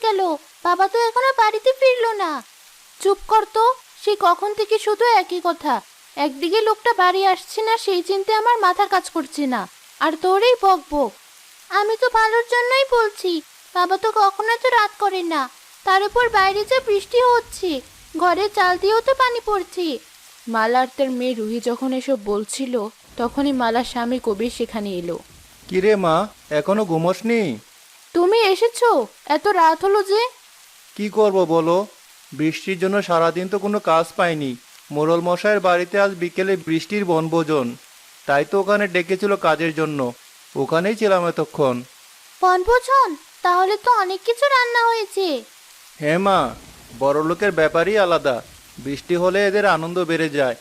গেল? বাবা তো এখনো বাড়িতে ফিরলো না। চুপ কর তো, সে কখন থেকে শুধু একই কথা। একদিকে লোকটা বাড়ি আসছে না সেই চিন্তায় আমার মাথা কাজ করছে না, আর তোরই বক বক। আমি তো ভালোর জন্যই বলছি। বাবা তো কখনো এত রাত করে না। তার উপর বাইরে যে বৃষ্টি হচ্ছে, ঘরে চাল দিয়েও তো পানি পড়ছে। মালা আর তার মেয়ে রুহি যখন এসব বলছিল, তখনই মালার স্বামী কবির সেখানে এলো। কিরে মা, এখনো ঘুমোসনি? তুমি এসেছো? এত রাত হলো যে? কি করব বলো, বৃষ্টির জন্য সারাদিন তো কোনো কাজ পাইনি। মোড়ল মশাইয়ের বাড়িতে আজ বিকেলে বৃষ্টির বনভোজন, তাই তো ওখানে ডেকেছিল কাজের জন্য। ওখানেই ছিলাম এতক্ষণ। বনভোজন? তাহলে তো অনেক কিছু রান্না হয়েছে। হ্যাঁ মা, বড়লোকের ব্যাপারই আলাদা। বৃষ্টি হলে এদের আনন্দ বেড়ে যায়।